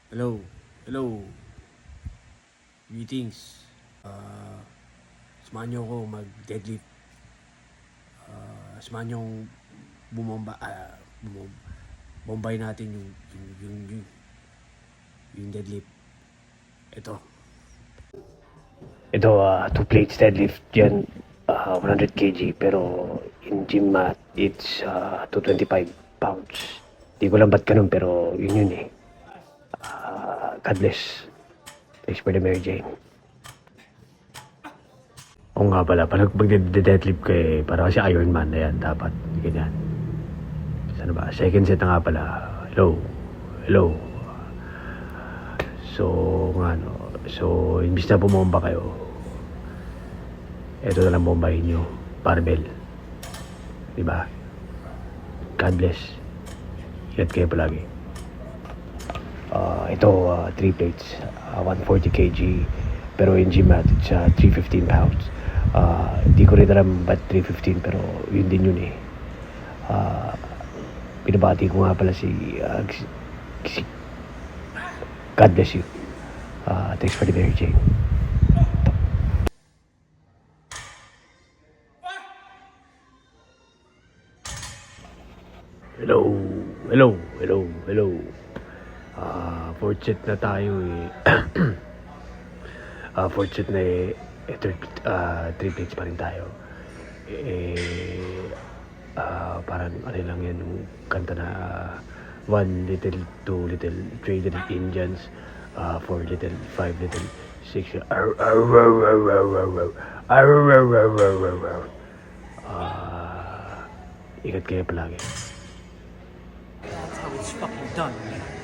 Hello. Hello. Greetings. Samahan niyo ako mag-deadlift. Samahan niyo akong bumomba, bombay natin yung deadlift. Ito. Ito, 2 plates deadlift yan, 100 kg, pero in gym mat, it's 225 pounds. Di ko lang ba't ganun, pero yun eh. God bless. Thanks for the Mary Jane. Oo nga pala, pag mag-deadlift ka eh, para kasi Iron Man na yan, dapat. Ganyan. Sana ba? Second set na nga pala. Hello. Hello. So, ano, so, imbis na bumomba kayo, eto na lang bombahin nyo. Barbell. Diba? God bless. Ingat kayo palagi. Ito, 3 plates. 140 kg. Pero in gym mat, it's 315 pounds. Di ko rin alam ba't 315, pero yun din yun eh. Pinabati ko nga pala si God bless you. Thanks for the Mary Jane. Hello, hello, hello, hello. Fourth set na tayo eh. Fourth set na eh. Three plates pa rin tayo. Parang ano lang yan yung kanta na one little, two little, three little Indians, 4 little, 5 little, 6 ingat kayo palagi. That's how it's fucking done, man.